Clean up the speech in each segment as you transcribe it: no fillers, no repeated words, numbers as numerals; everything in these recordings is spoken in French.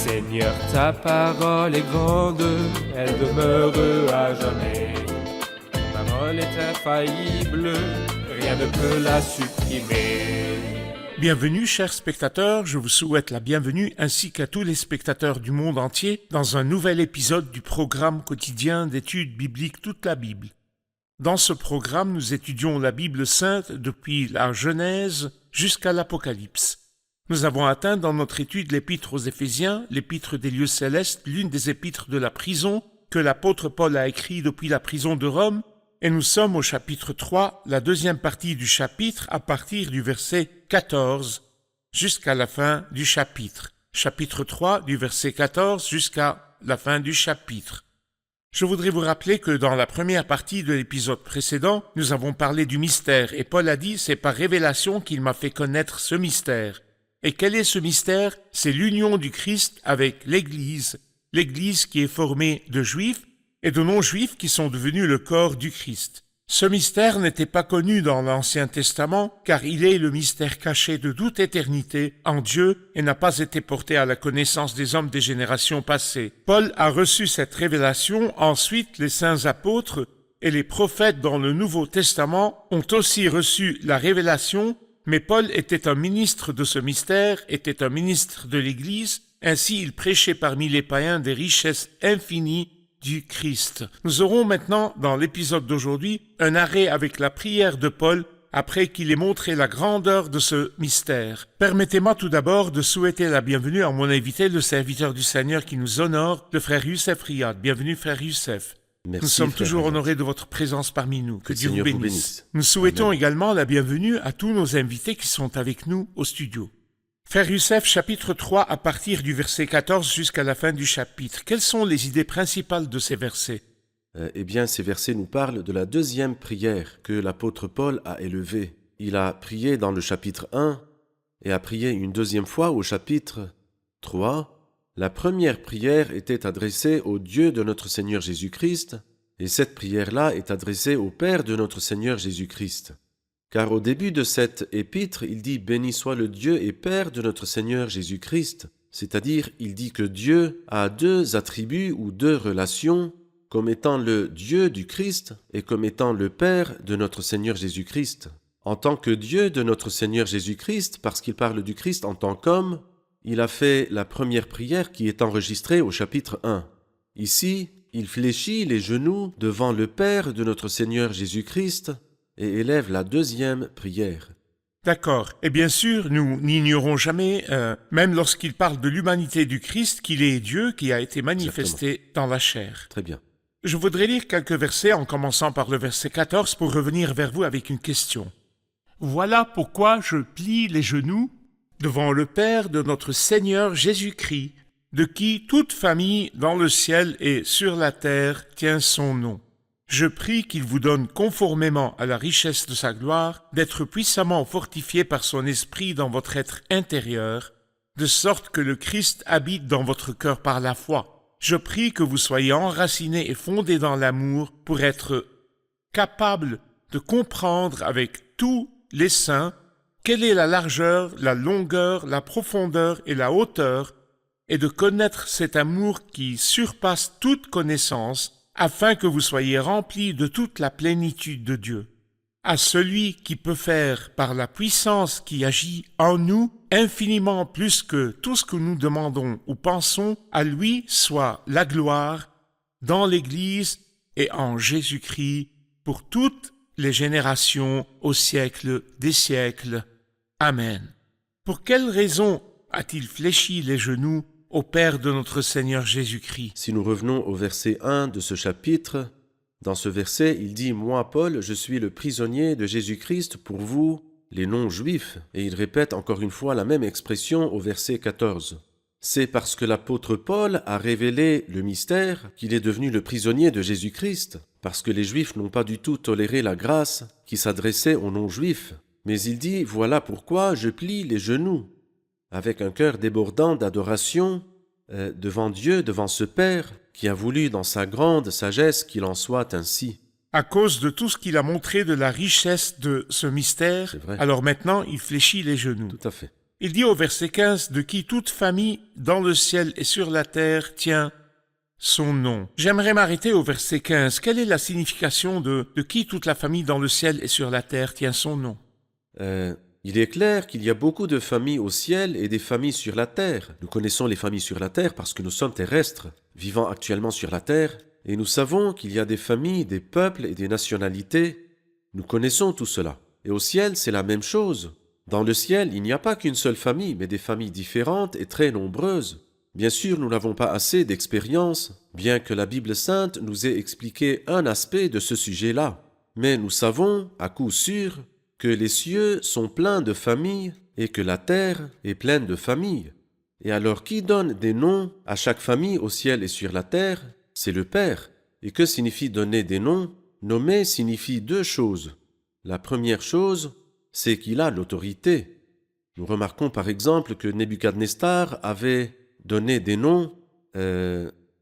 Seigneur, ta parole est grande, elle demeure à jamais. Ta parole est infaillible, rien ne peut la supprimer. Bienvenue, chers spectateurs, je vous souhaite la bienvenue ainsi qu'à tous les spectateurs du monde entier dans un nouvel épisode du programme quotidien d'études bibliques Toute la Bible. Dans ce programme, nous étudions la Bible sainte depuis la Genèse jusqu'à l'Apocalypse. Nous avons atteint dans notre étude l'épître aux Éphésiens, l'épître des lieux célestes, l'une des épîtres de la prison que l'apôtre Paul a écrit depuis la prison de Rome, et nous sommes au chapitre 3, la deuxième partie du chapitre, à partir du verset 14 jusqu'à la fin du chapitre. Chapitre 3, du verset 14 jusqu'à la fin du chapitre. Je voudrais vous rappeler que dans la première partie de l'épisode précédent, nous avons parlé du mystère, et Paul a dit « c'est par révélation qu'il m'a fait connaître ce mystère ». Et quel est ce mystère? C'est l'union du Christ avec l'Église qui est formée de Juifs et de non-Juifs qui sont devenus le corps du Christ. Ce mystère n'était pas connu dans l'Ancien Testament, car il est le mystère caché de toute éternité en Dieu et n'a pas été porté à la connaissance des hommes des générations passées. Paul a reçu cette révélation, ensuite les saints apôtres et les prophètes dans le Nouveau Testament ont aussi reçu la révélation, mais Paul était un ministre de ce mystère, était un ministre de l'Église, ainsi il prêchait parmi les païens des richesses infinies du Christ. Nous aurons maintenant, dans l'épisode d'aujourd'hui, un arrêt avec la prière de Paul après qu'il ait montré la grandeur de ce mystère. Permettez-moi tout d'abord de souhaiter la bienvenue à mon invité, le serviteur du Seigneur qui nous honore, le frère Youssef Riyad. Bienvenue, frère Youssef. Merci, nous sommes frère toujours Riyad. honorés de votre présence parmi nous. Que Dieu vous Seigneur bénisse. Nous souhaitons Amen. également la bienvenue à tous nos invités qui sont avec nous au studio. Frère Youssef, chapitre 3, à partir du verset 14 jusqu'à la fin du chapitre. Quelles sont les idées principales de ces versets? Eh bien, ces versets nous parlent de la deuxième prière que l'apôtre Paul a élevée. Il a prié dans le chapitre 1 et a prié une deuxième fois au chapitre 3. La première prière était adressée au Dieu de notre Seigneur Jésus-Christ, et cette prière-là est adressée au Père de notre Seigneur Jésus-Christ. Car au début de cette épître, il dit « Béni soit le Dieu et Père de notre Seigneur Jésus-Christ », c'est-à-dire il dit que Dieu a deux attributs ou deux relations, comme étant le Dieu du Christ et comme étant le Père de notre Seigneur Jésus-Christ. En tant que Dieu de notre Seigneur Jésus-Christ, parce qu'il parle du Christ en tant qu'homme, il a fait la première prière qui est enregistrée au chapitre 1. Ici, il fléchit les genoux devant le Père de notre Seigneur Jésus-Christ et élève la deuxième prière. D'accord. Et bien sûr, nous n'ignorons jamais, même lorsqu'il parle de l'humanité du Christ, qu'il est Dieu qui a été manifesté dans la chair. Très bien. Je voudrais lire quelques versets en commençant par le verset 14 pour revenir vers vous avec une question. Voilà pourquoi je plie les genoux devant le Père de notre Seigneur Jésus-Christ, de qui toute famille dans le ciel et sur la terre tient son nom. Je prie qu'il vous donne conformément à la richesse de sa gloire, d'être puissamment fortifié par son esprit dans votre être intérieur, de sorte que le Christ habite dans votre cœur par la foi. Je prie que vous soyez enracinés et fondés dans l'amour pour être capables de comprendre avec tous les saints quelle est la largeur, la longueur, la profondeur et la hauteur, et de connaître cet amour qui surpasse toute connaissance, afin que vous soyez remplis de toute la plénitude de Dieu. À celui qui peut faire, par la puissance qui agit en nous, infiniment plus que tout ce que nous demandons ou pensons, à lui soit la gloire dans l'Église et en Jésus-Christ pour toutes les générations au siècle des siècles. Amen. Pour quelle raison a-t-il fléchi les genoux au Père de notre Seigneur Jésus-Christ? Si nous revenons au verset 1 de ce chapitre, dans ce verset, il dit « Moi, Paul, je suis le prisonnier de Jésus-Christ pour vous, les non-juifs. » Et il répète encore une fois la même expression au verset 14. C'est parce que l'apôtre Paul a révélé le mystère qu'il est devenu le prisonnier de Jésus-Christ, parce que les juifs n'ont pas du tout toléré la grâce qui s'adressait aux non-juifs. Mais il dit « Voilà pourquoi je plie les genoux ». Avec un cœur débordant d'adoration devant Dieu, devant ce Père qui a voulu dans sa grande sagesse qu'il en soit ainsi. À cause de tout ce qu'il a montré de la richesse de ce mystère, C'est vrai. alors maintenant il fléchit les genoux. Tout à fait. Il dit au verset 15 « De qui toute famille dans le ciel et sur la terre tient son nom ». J'aimerais m'arrêter au verset 15. Quelle est la signification de qui toute la famille dans le ciel et sur la terre tient son nom? Il est clair qu'il y a beaucoup de familles au ciel et des familles sur la terre. Nous connaissons les familles sur la terre parce que nous sommes terrestres, vivant actuellement sur la terre, et nous savons qu'il y a des familles, des peuples et des nationalités. Nous connaissons tout cela. Et au ciel, c'est la même chose. Dans le ciel, il n'y a pas qu'une seule famille, mais des familles différentes et très nombreuses. Bien sûr, nous n'avons pas assez d'expérience, bien que la Bible sainte nous ait expliqué un aspect de ce sujet-là. Mais nous savons, à coup sûr, que les cieux sont pleins de familles et que la terre est pleine de familles. Et alors qui donne des noms à chaque famille au ciel et sur la terre? C'est le Père. Et que signifie donner des noms? Nommer signifie deux choses. La première chose, c'est qu'il a l'autorité. Nous remarquons par exemple que Nebuchadnezzar avait donné des noms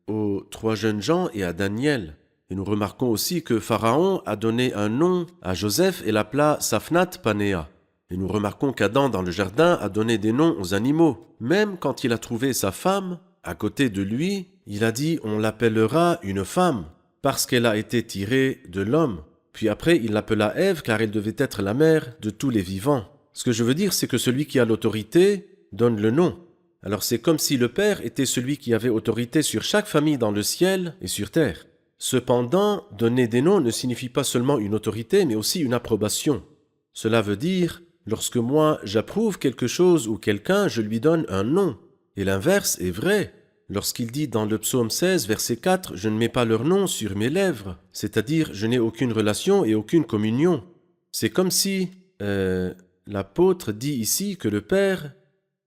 aux 3 jeunes gens et à Daniel. Et nous remarquons aussi que Pharaon a donné un nom à Joseph et l'appela Saphnath Panéa. Et nous remarquons qu'Adam dans le jardin a donné des noms aux animaux. Même quand il a trouvé sa femme, à côté de lui, il a dit « on l'appellera une femme » parce qu'elle a été tirée de l'homme. Puis après, il l'appela Ève car elle devait être la mère de tous les vivants. Ce que je veux dire, c'est que celui qui a l'autorité donne le nom. Alors c'est comme si le Père était celui qui avait autorité sur chaque famille dans le ciel et sur terre. Cependant, donner des noms ne signifie pas seulement une autorité, mais aussi une approbation. Cela veut dire, lorsque moi j'approuve quelque chose ou quelqu'un, je lui donne un nom. Et l'inverse est vrai. Lorsqu'il dit dans le psaume 16, verset 4, « Je ne mets pas leur nom sur mes lèvres », c'est-à-dire je n'ai aucune relation et aucune communion. C'est comme si l'apôtre dit ici que le Père,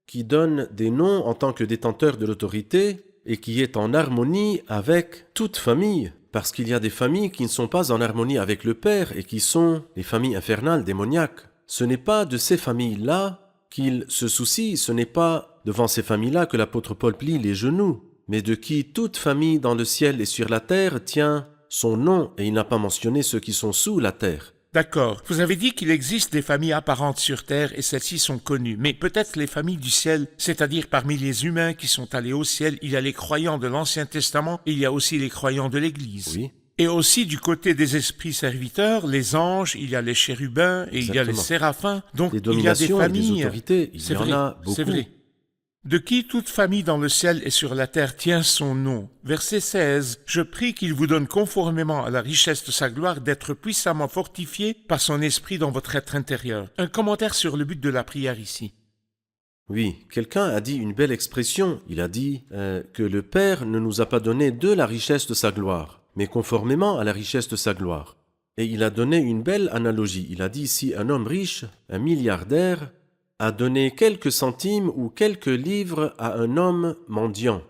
qui donne des noms en tant que détenteur de l'autorité et qui est en harmonie avec toute famille, parce qu'il y a des familles qui ne sont pas en harmonie avec le Père et qui sont les familles infernales, démoniaques. Ce n'est pas de ces familles-là qu'il se soucie, ce n'est pas devant ces familles-là que l'apôtre Paul plie les genoux, mais de qui toute famille dans le ciel et sur la terre tient son nom, et il n'a pas mentionné ceux qui sont sous la terre. D'accord. Vous avez dit qu'il existe des familles apparentes sur terre et celles-ci sont connues. Mais peut-être les familles du ciel, c'est-à-dire parmi les humains qui sont allés au ciel, il y a les croyants de l'Ancien Testament et il y a aussi les croyants de l'Église. Oui. Et aussi du côté des esprits serviteurs, les anges, il y a les chérubins et il y a les séraphins. Donc les il y a des dominations familles. Et des autorités, il y en a beaucoup. C'est vrai. De qui toute famille dans le ciel et sur la terre tient son nom. Verset 16. Je prie qu'il vous donne conformément à la richesse de sa gloire d'être puissamment fortifié par son esprit dans votre être intérieur. Un commentaire sur le but de la prière ici. Oui, quelqu'un a dit une belle expression. Il a dit que le Père ne nous a pas donné de la richesse de sa gloire, mais conformément à la richesse de sa gloire. Et il a donné une belle analogie. Il a dit si un homme riche, un milliardaire, a donné quelques centimes ou quelques livres à un homme mendiant,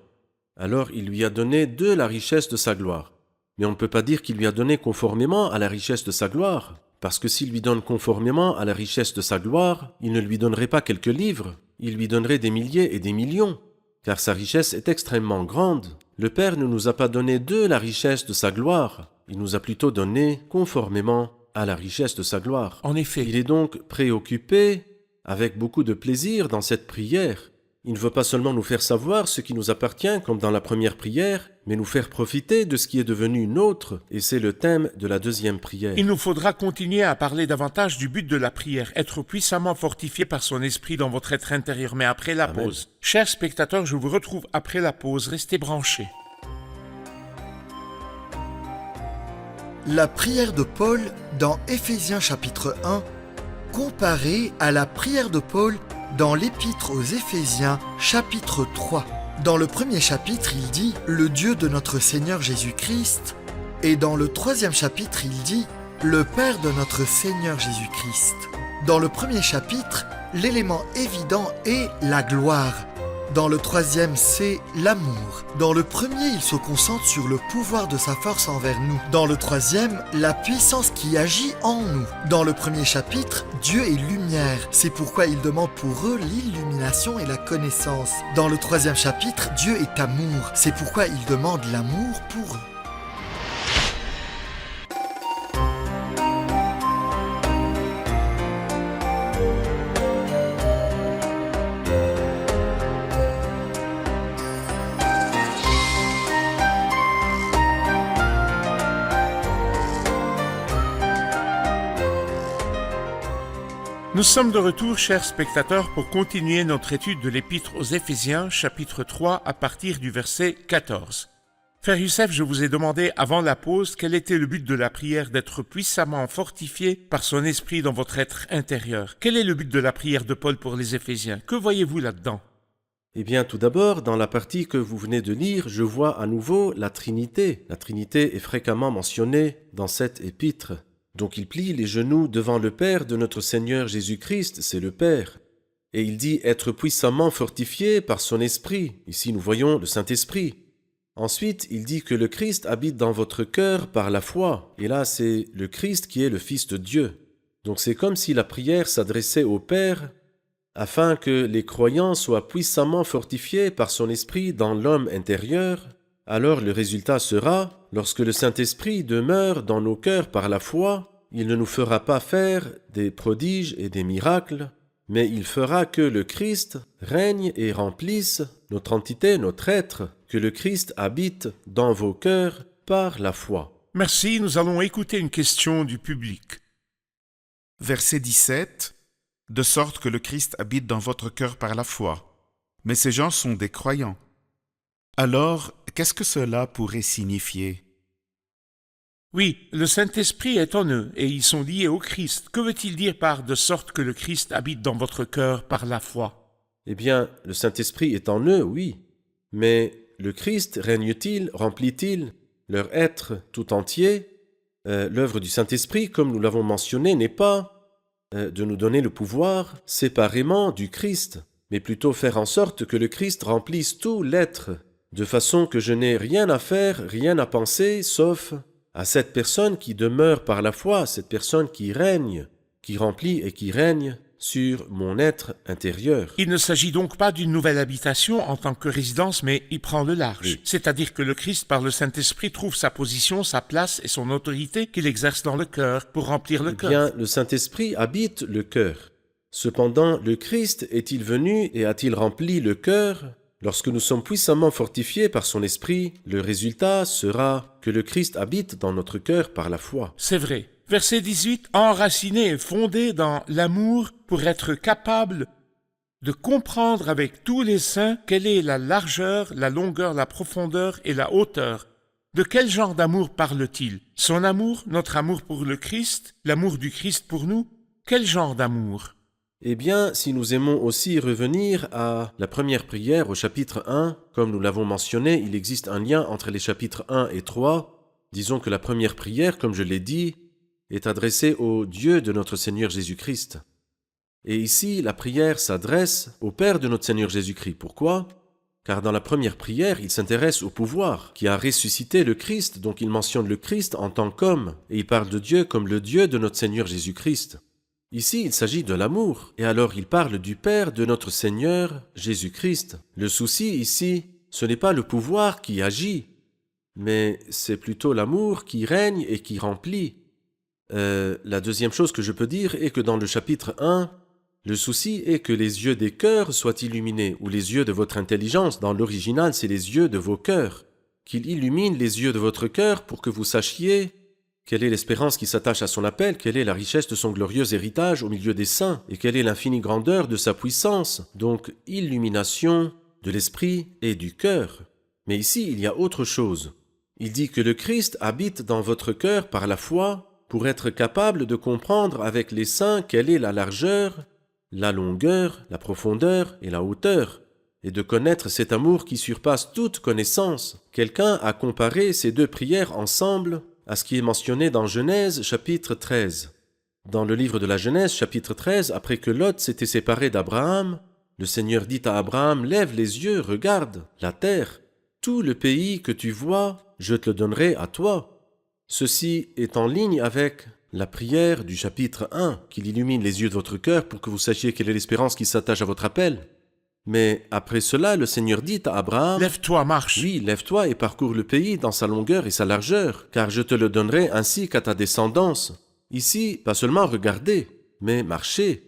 alors il lui a donné de la richesse de sa gloire. Mais on ne peut pas dire qu'il lui a donné conformément à la richesse de sa gloire, parce que s'il lui donne conformément à la richesse de sa gloire, il ne lui donnerait pas quelques livres, il lui donnerait des milliers et des millions, car sa richesse est extrêmement grande. Le Père ne nous a pas donné de la richesse de sa gloire, il nous a plutôt donné conformément à la richesse de sa gloire. En effet. Il est donc préoccupé avec beaucoup de plaisir dans cette prière. Il ne veut pas seulement nous faire savoir ce qui nous appartient comme dans la première prière, mais nous faire profiter de ce qui est devenu nôtre, et c'est le thème de la deuxième prière. Il nous faudra continuer à parler davantage du but de la prière, être puissamment fortifié par son esprit dans votre être intérieur, mais après la Amen. pause. Chers spectateurs, je vous retrouve après la pause, restez branchés. La prière de Paul dans Éphésiens chapitre 1, comparée à la prière de Paul dans l'épître aux Éphésiens chapitre 3. Dans le premier chapitre, il dit « Le Dieu de notre Seigneur Jésus-Christ » et dans le troisième chapitre, il dit « Le Père de notre Seigneur Jésus-Christ ». Dans le premier chapitre, l'élément évident est la gloire. Dans le troisième, c'est l'amour. Dans le premier, il se concentre sur le pouvoir de sa force envers nous. Dans le troisième, la puissance qui agit en nous. Dans le premier chapitre, Dieu est lumière. C'est pourquoi il demande pour eux l'illumination et la connaissance. Dans le troisième chapitre, Dieu est amour. C'est pourquoi il demande l'amour pour eux. Nous sommes de retour, chers spectateurs, pour continuer notre étude de l'Épître aux Éphésiens, chapitre 3, à partir du verset 14. Frère Youssef, je vous ai demandé avant la pause quel était le but de la prière d'être puissamment fortifié par son esprit dans votre être intérieur. Quel est le but de la prière de Paul pour les Éphésiens? Que voyez-vous là-dedans? Eh bien, tout d'abord, dans la partie que vous venez de lire, je vois à nouveau la Trinité. La Trinité est fréquemment mentionnée dans cette épître. Donc il plie les genoux devant le Père de notre Seigneur Jésus-Christ, c'est le Père. Et il dit être puissamment fortifié par son esprit. Ici nous voyons le Saint-Esprit. Ensuite, il dit que le Christ habite dans votre cœur par la foi. Et là, c'est le Christ qui est le Fils de Dieu. Donc c'est comme si la prière s'adressait au Père afin que les croyants soient puissamment fortifiés par son esprit dans l'homme intérieur. Alors le résultat sera, lorsque le Saint-Esprit demeure dans nos cœurs par la foi, il ne nous fera pas faire des prodiges et des miracles, mais il fera que le Christ règne et remplisse notre entité, notre être, que le Christ habite dans vos cœurs par la foi. Merci, nous allons écouter une question du public. Verset 17. De sorte que le Christ habite dans votre cœur par la foi. Mais ces gens sont des croyants. Alors, qu'est-ce que cela pourrait signifier? Oui, le Saint-Esprit est en eux et ils sont liés au Christ. Que veut-il dire par « de sorte que le Christ habite dans votre cœur par la foi » ? Eh bien, le Saint-Esprit est en eux, oui, mais le Christ règne-t-il, remplit-il leur être tout entier? L'œuvre du Saint-Esprit, comme nous l'avons mentionné, n'est pas de nous donner le pouvoir séparément du Christ, mais plutôt faire en sorte que le Christ remplisse tout l'être, de façon que je n'ai rien à faire, rien à penser, sauf à cette personne qui demeure par la foi, cette personne qui règne, qui remplit et qui règne sur mon être intérieur. Il ne s'agit donc pas d'une nouvelle habitation en tant que résidence, mais il prend le large. Oui. C'est-à-dire que le Christ, par le Saint-Esprit, trouve sa position, sa place et son autorité qu'il exerce dans le cœur pour remplir le Eh cœur. bien, le Saint-Esprit habite le cœur. Cependant, le Christ est-il venu et a-t-il rempli le cœur? Lorsque nous sommes puissamment fortifiés par son esprit, le résultat sera que le Christ habite dans notre cœur par la foi. C'est vrai. Verset 18, enraciné et fondé dans l'amour pour être capable de comprendre avec tous les saints quelle est la largeur, la longueur, la profondeur et la hauteur. De quel genre d'amour parle-t-il? Son amour, notre amour pour le Christ, l'amour du Christ pour nous? Quel genre d'amour? Eh bien, si nous aimons aussi revenir à la première prière au chapitre 1, comme nous l'avons mentionné, il existe un lien entre les chapitres 1 et 3. Disons que la première prière, comme je l'ai dit, est adressée au Dieu de notre Seigneur Jésus-Christ. Et ici, la prière s'adresse au Père de notre Seigneur Jésus-Christ. Pourquoi? Car dans la première prière, il s'intéresse au pouvoir qui a ressuscité le Christ, donc il mentionne le Christ en tant qu'homme, et il parle de Dieu comme le Dieu de notre Seigneur Jésus-Christ. Ici, il s'agit de l'amour, et alors il parle du Père de notre Seigneur Jésus-Christ. Le souci ici, ce n'est pas le pouvoir qui agit, mais c'est plutôt l'amour qui règne et qui remplit. La deuxième chose que je peux dire est que dans le chapitre 1, le souci est que les yeux des cœurs soient illuminés, ou les yeux de votre intelligence. Dans l'original, c'est les yeux de vos cœurs. Qu'il illumine les yeux de votre cœur pour que vous sachiez quelle est l'espérance qui s'attache à son appel, quelle est la richesse de son glorieux héritage au milieu des saints, et quelle est l'infinie grandeur de sa puissance. Donc, illumination de l'esprit et du cœur. Mais ici, il y a autre chose. Il dit que le Christ habite dans votre cœur par la foi, pour être capable de comprendre avec les saints quelle est la largeur, la longueur, la profondeur et la hauteur, et de connaître cet amour qui surpasse toute connaissance. Quelqu'un a comparé ces deux prières ensemble à ce qui est mentionné dans Genèse chapitre 13. Dans le livre de la Genèse chapitre 13, après que Lot s'était séparé d'Abraham, le Seigneur dit à Abraham, « Lève les yeux, regarde la terre, tout le pays que tu vois, je te le donnerai à toi. » Ceci est en ligne avec la prière du chapitre 1, qu'il illumine les yeux de votre cœur pour que vous sachiez quelle est l'espérance qui s'attache à votre appel. Mais après cela, le Seigneur dit à Abraham, « Lève-toi, marche. » Oui, lève-toi et parcours le pays dans sa longueur et sa largeur, car je te le donnerai ainsi qu'à ta descendance. Ici, pas seulement regarder, mais marcher.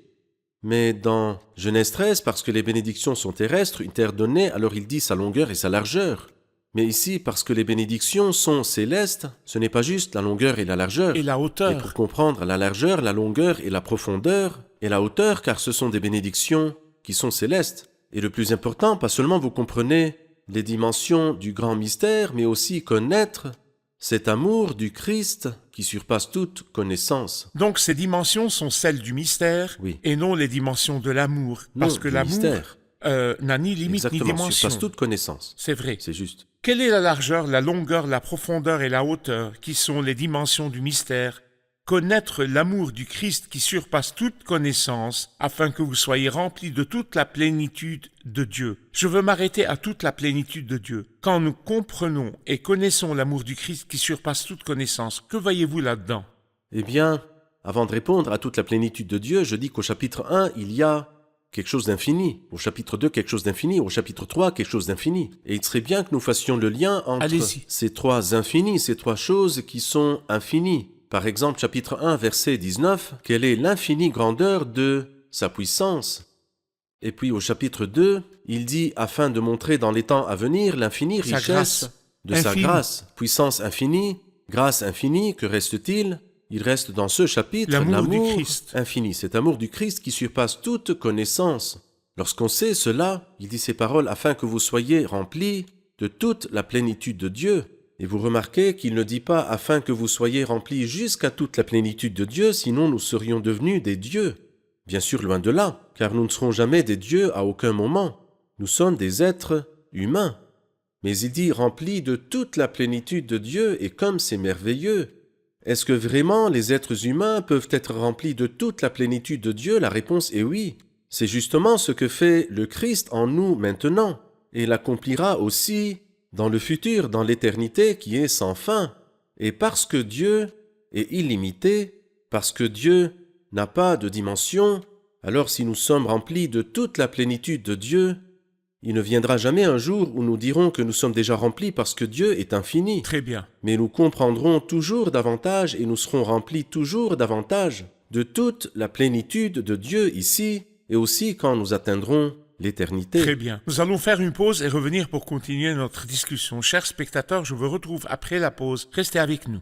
Mais dans Genèse 13, parce que les bénédictions sont terrestres, une terre donnée, alors il dit sa longueur et sa largeur. Mais ici, parce que les bénédictions sont célestes, ce n'est pas juste la longueur et la largeur. Et la Et hauteur. pour comprendre la largeur, la longueur et la profondeur, et la hauteur, car ce sont des bénédictions qui sont célestes. Et le plus important, pas seulement vous comprenez les dimensions du grand mystère, mais aussi connaître cet amour du Christ qui surpasse toute connaissance. Donc ces dimensions sont celles du mystère Oui. et non les dimensions de l'amour. Non, Parce que du l'amour mystère. n'a ni limite ni Exactement, dimension. surpasse toute connaissance. C'est vrai. C'est juste. Quelle est la largeur, la longueur, la profondeur et la hauteur qui sont les dimensions du mystère? Connaître l'amour du Christ qui surpasse toute connaissance, afin que vous soyez remplis de toute la plénitude de Dieu. Je veux m'arrêter à toute la plénitude de Dieu. Quand nous comprenons et connaissons l'amour du Christ qui surpasse toute connaissance, que voyez-vous là-dedans? Eh bien, avant de répondre à toute la plénitude de Dieu, je dis qu'au chapitre 1, il y a quelque chose d'infini. Au chapitre 2, quelque chose d'infini. Au chapitre 3, quelque chose d'infini. Et il serait bien que nous fassions le lien entre Allez-y. ces trois infinis, ces trois choses qui sont infinies. Par exemple, chapitre 1, verset 19, quelle est l'infinie grandeur de sa puissance? Et puis au chapitre 2, il dit, afin de montrer dans les temps à venir l'infinie Sa richesse grâce de sa infinie. grâce. Puissance infinie, grâce infinie, que reste-t-il? Il reste dans ce chapitre L'amour du Christ. infini, cet amour du Christ qui surpasse toute connaissance. Lorsqu'on sait cela, il dit ces paroles, afin que vous soyez remplis de toute la plénitude de Dieu. Et vous remarquez qu'il ne dit pas afin que vous soyez remplis jusqu'à toute la plénitude de Dieu, sinon nous serions devenus des dieux. Bien sûr, loin de là, car nous ne serons jamais des dieux à aucun moment. Nous sommes des êtres humains. Mais il dit remplis de toute la plénitude de Dieu, et comme c'est merveilleux. Est-ce que vraiment les êtres humains peuvent être remplis de toute la plénitude de Dieu? La réponse est oui. C'est justement ce que fait le Christ en nous maintenant, et l'accomplira aussi dans le futur, dans l'éternité qui est sans fin. Et parce que Dieu est illimité, parce que Dieu n'a pas de dimension, alors si nous sommes remplis de toute la plénitude de Dieu, il ne viendra jamais un jour où nous dirons que nous sommes déjà remplis parce que Dieu est infini. Très bien. Mais nous comprendrons toujours davantage et nous serons remplis toujours davantage de toute la plénitude de Dieu ici et aussi quand nous atteindrons l'éternité. Très bien. Nous allons faire une pause et revenir pour continuer notre discussion. Chers spectateurs, je vous retrouve après la pause. Restez avec nous.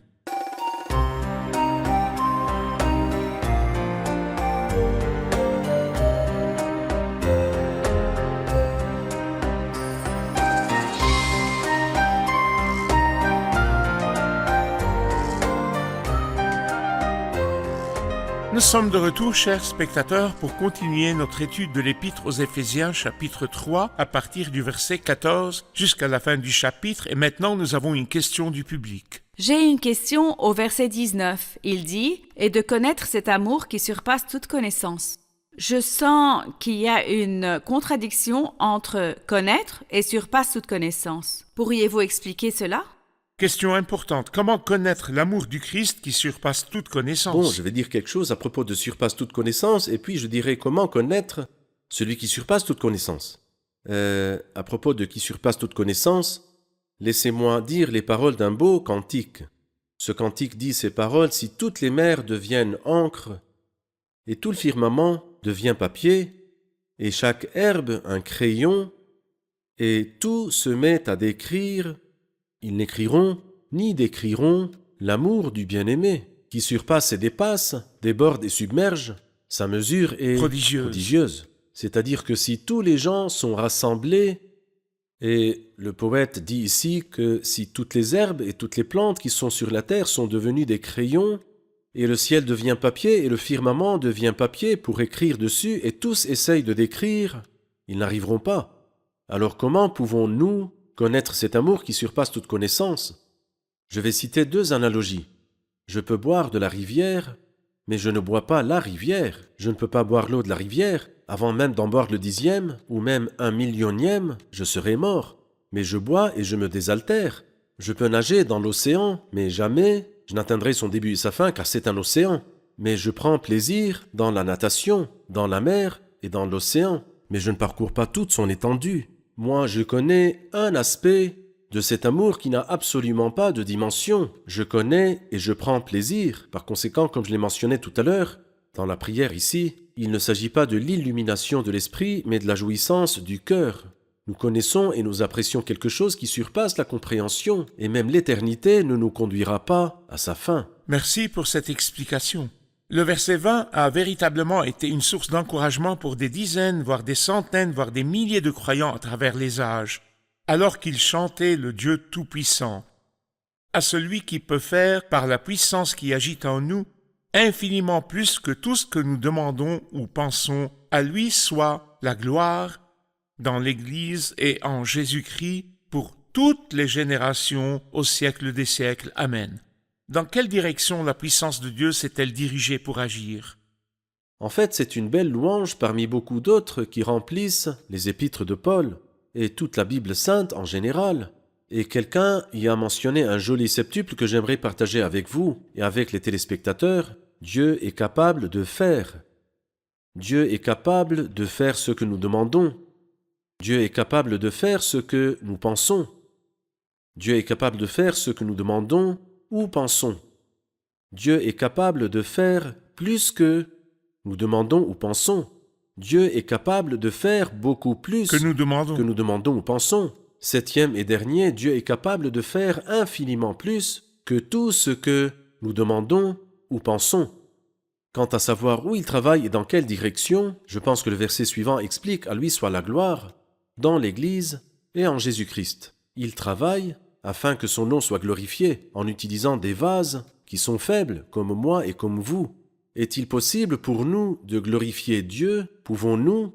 Nous sommes de retour, chers spectateurs, pour continuer notre étude de l'Épître aux Éphésiens, chapitre 3, à partir du verset 14 jusqu'à la fin du chapitre. Et maintenant, nous avons une question du public. J'ai une question au verset 19. Il dit « Et de connaître cet amour qui surpasse toute connaissance ». Je sens qu'il y a une contradiction entre connaître et surpasse toute connaissance. Pourriez-vous expliquer cela? Question importante. Comment connaître l'amour du Christ qui surpasse toute connaissance? Bon, je vais dire quelque chose à propos de surpasse toute connaissance, et puis je dirai comment connaître celui qui surpasse toute connaissance. À propos de qui surpasse toute connaissance, laissez-moi dire les paroles d'un beau cantique. Ce cantique dit ces paroles: si toutes les mers deviennent encre, et tout le firmament devient papier, et chaque herbe un crayon, et tout se met à décrire, ils n'écriront ni décriront l'amour du bien-aimé, qui surpasse et dépasse, déborde et submerge. Sa mesure est prodigieuse. C'est-à-dire que si tous les gens sont rassemblés, et le poète dit ici que si toutes les herbes et toutes les plantes qui sont sur la terre sont devenues des crayons, et le ciel devient papier et le firmament devient papier pour écrire dessus, et tous essayent de décrire, ils n'arriveront pas. Alors comment pouvons-nous connaître cet amour qui surpasse toute connaissance? Je vais citer deux analogies. Je peux boire de la rivière, mais je ne bois pas la rivière. Je ne peux pas boire l'eau de la rivière. Avant même d'en boire le 10e, ou même 1 millionième, je serai mort. Mais je bois et je me désaltère. Je peux nager dans l'océan, mais jamais je n'atteindrai son début et sa fin, car c'est un océan. Mais je prends plaisir dans la natation, dans la mer et dans l'océan. Mais je ne parcours pas toute son étendue. Moi, je connais un aspect de cet amour qui n'a absolument pas de dimension. Je connais et je prends plaisir. Par conséquent, comme je l'ai mentionné tout à l'heure, dans la prière ici, il ne s'agit pas de l'illumination de l'esprit, mais de la jouissance du cœur. Nous connaissons et nous apprécions quelque chose qui surpasse la compréhension, et même l'éternité ne nous conduira pas à sa fin. Merci pour cette explication. Le verset 20 a véritablement été une source d'encouragement pour des dizaines, voire des centaines, voire des milliers de croyants à travers les âges, alors qu'ils chantaient le Dieu Tout-Puissant. À celui qui peut faire, par la puissance qui agit en nous, infiniment plus que tout ce que nous demandons ou pensons, à lui soit la gloire dans l'Église et en Jésus-Christ pour toutes les générations au siècle des siècles. Amen. Dans quelle direction la puissance de Dieu s'est-elle dirigée pour agir? En fait, c'est une belle louange parmi beaucoup d'autres qui remplissent les épîtres de Paul et toute la Bible sainte en général. Et quelqu'un y a mentionné un joli septuple que j'aimerais partager avec vous et avec les téléspectateurs. Dieu est capable de faire. Dieu est capable de faire ce que nous demandons. Dieu est capable de faire ce que nous pensons. Dieu est capable de faire ce que nous demandons ou pensons. Dieu est capable de faire plus que nous demandons ou pensons. Dieu est capable de faire beaucoup plus Que nous demandons ou pensons. Septième et dernier, Dieu est capable de faire infiniment plus que tout ce que nous demandons ou pensons. Quant à savoir où il travaille et dans quelle direction, je pense que le verset suivant explique à lui soit la gloire dans l'Église et en Jésus-Christ. Il travaille afin que son nom soit glorifié en utilisant des vases qui sont faibles comme moi et comme vous. Est-il possible pour nous de glorifier Dieu? Pouvons-nous?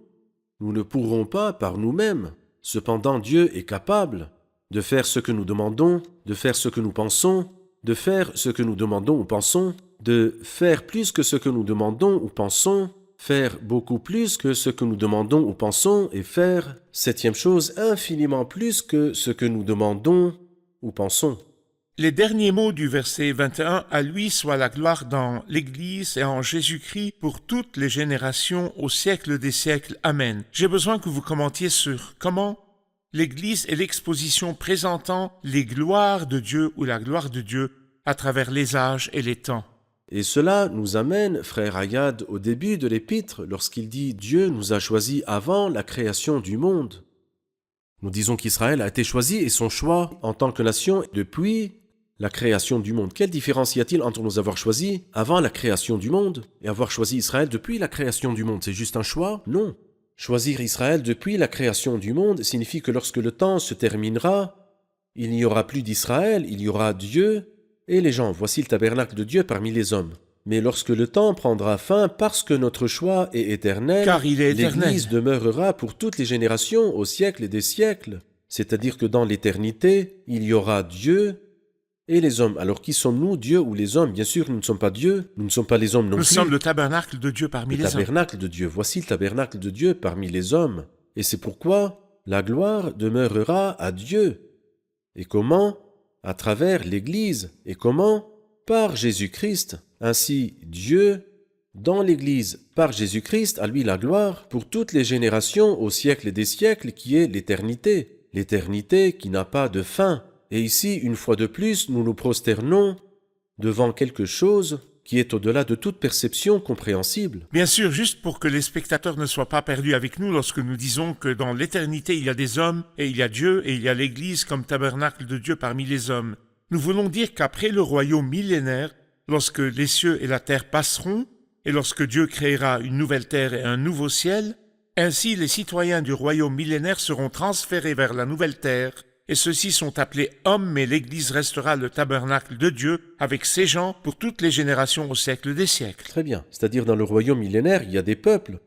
Nous ne pourrons pas par nous-mêmes. Cependant, Dieu est capable de faire ce que nous demandons, de faire ce que nous pensons, de faire ce que nous demandons ou pensons, de faire plus que ce que nous demandons ou pensons, faire beaucoup plus que ce que nous demandons ou pensons et faire, septième chose, infiniment plus que ce que nous demandons ou pensons. Les derniers mots du verset 21, « À lui soit la gloire dans l'Église et en Jésus-Christ pour toutes les générations au siècle des siècles. Amen. » J'ai besoin que vous commentiez sur comment l'Église est l'exposition présentant les gloires de Dieu ou la gloire de Dieu à travers les âges et les temps. Et cela nous amène, frère Ayad, au début de l'épître, lorsqu'il dit « Dieu nous a choisis avant la création du monde ». Nous disons qu'Israël a été choisi et son choix en tant que nation depuis la création du monde. Quelle différence y a-t-il entre nous avoir choisis avant la création du monde et avoir choisi Israël depuis la création du monde? C'est juste un choix? Non. Choisir Israël depuis la création du monde signifie que lorsque le temps se terminera, il n'y aura plus d'Israël, il y aura Dieu et les gens. Voici le tabernacle de Dieu parmi les hommes. Mais lorsque le temps prendra fin, parce que notre choix est éternel, Car il est éternel. l'Église demeurera pour toutes les générations au siècle des siècles. C'est-à-dire que dans l'éternité, il y aura Dieu et les hommes. Alors qui sommes-nous, Dieu ou les hommes? Bien sûr, nous ne sommes pas Dieu, nous ne sommes pas les hommes non Nous plus. sommes le tabernacle de Dieu parmi Le les hommes. tabernacle de Dieu. Voici le tabernacle de Dieu parmi les hommes. Et c'est pourquoi la gloire demeurera à Dieu. Et comment? À travers l'Église. Et comment? Par Jésus-Christ. Ainsi, Dieu, dans l'Église, par Jésus-Christ, à lui la gloire, pour toutes les générations au siècle des siècles, qui est l'éternité. L'éternité qui n'a pas de fin. Et ici, une fois de plus, nous nous prosternons devant quelque chose qui est au-delà de toute perception compréhensible. Bien sûr, juste pour que les spectateurs ne soient pas perdus avec nous lorsque nous disons que dans l'éternité il y a des hommes et il y a Dieu et il y a l'Église comme tabernacle de Dieu parmi les hommes. Nous voulons dire qu'après le royaume millénaire, lorsque les cieux et la terre passeront et lorsque Dieu créera une nouvelle terre et un nouveau ciel, ainsi les citoyens du royaume millénaire seront transférés vers la nouvelle terre et ceux-ci sont appelés hommes, mais l'Église restera le tabernacle de Dieu avec ses gens pour toutes les générations au siècle des siècles. Très bien. C'est-à-dire dans le royaume millénaire, il y a des peuples.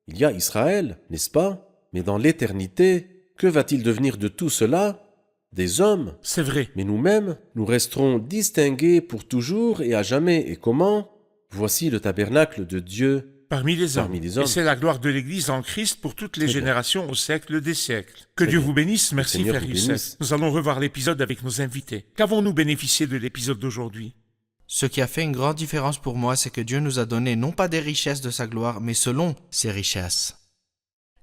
Il y a Israël, n'est-ce pas? Mais dans l'éternité, que va-t-il devenir de tout cela? Des hommes. C'est vrai. Mais nous-mêmes, nous resterons distingués pour toujours et à jamais. Et comment? Voici le tabernacle de Dieu Parmi les hommes. les hommes. Et c'est la gloire de l'Église en Christ pour toutes les Très bien. générations au siècle des siècles. Que Très Dieu bien. vous bénisse. Merci, Seigneur frère vous Youssef. bénisse. Nous allons revoir l'épisode avec nos invités. Qu'avons-nous bénéficié de l'épisode d'aujourd'hui? Ce qui a fait une grande différence pour moi, c'est que Dieu nous a donné non pas des richesses de sa gloire, mais selon ses richesses.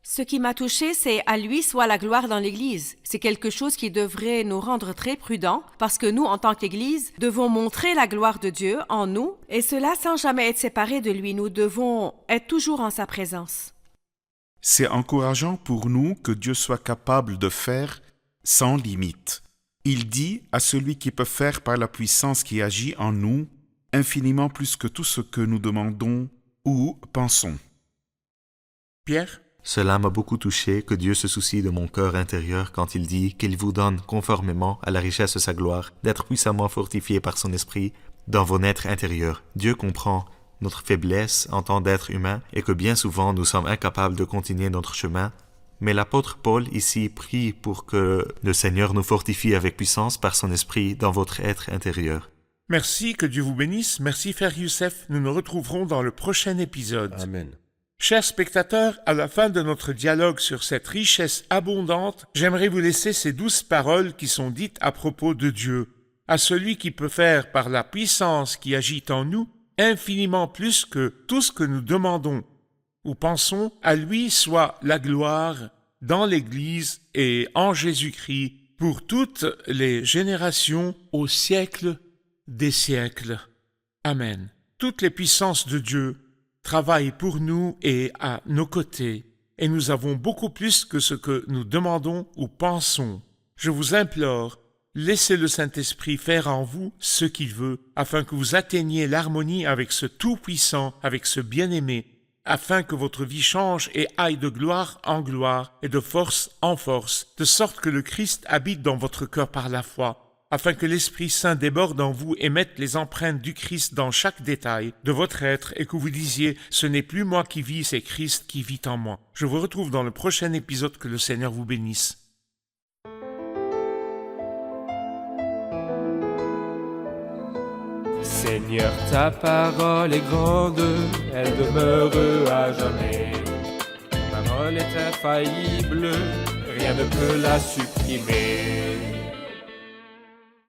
Ce qui m'a touché, c'est à lui soit la gloire dans l'Église. C'est quelque chose qui devrait nous rendre très prudents parce que nous, en tant qu'Église, devons montrer la gloire de Dieu en nous et cela sans jamais être séparés de lui. Nous devons être toujours en sa présence. C'est encourageant pour nous que Dieu soit capable de faire sans limite. Il dit à celui qui peut faire par la puissance qui agit en nous, infiniment plus que tout ce que nous demandons ou pensons. Pierre? Cela m'a beaucoup touché que Dieu se soucie de mon cœur intérieur quand il dit qu'il vous donne, conformément à la richesse de sa gloire, d'être puissamment fortifié par son esprit dans vos êtres intérieurs. Dieu comprend notre faiblesse en tant d'être humain et que bien souvent nous sommes incapables de continuer notre chemin. Mais l'apôtre Paul ici prie pour que le Seigneur nous fortifie avec puissance par son esprit dans votre être intérieur. Merci, que Dieu vous bénisse. Merci, Frère Youssef. Nous nous retrouverons dans le prochain épisode. Amen. Chers spectateurs, à la fin de notre dialogue sur cette richesse abondante, j'aimerais vous laisser ces douces paroles qui sont dites à propos de Dieu. À celui qui peut faire par la puissance qui agit en nous infiniment plus que tout ce que nous demandons ou pensons, à lui soit la gloire dans l'Église et en Jésus-Christ pour toutes les générations au siècle des siècles. Amen. Toutes les puissances de Dieu travaille pour nous et à nos côtés, et nous avons beaucoup plus que ce que nous demandons ou pensons. Je vous implore, laissez le Saint-Esprit faire en vous ce qu'il veut, afin que vous atteigniez l'harmonie avec ce Tout-Puissant, avec ce Bien-Aimé, afin que votre vie change et aille de gloire en gloire et de force en force, de sorte que le Christ habite dans votre cœur par la foi, afin que l'Esprit Saint déborde en vous et mette les empreintes du Christ dans chaque détail de votre être et que vous disiez « Ce n'est plus moi qui vis, c'est Christ qui vit en moi ». Je vous retrouve dans le prochain épisode. Que le Seigneur vous bénisse. Seigneur, ta parole est grande, elle demeure à jamais. Ta parole est infaillible, rien ne peut la supprimer.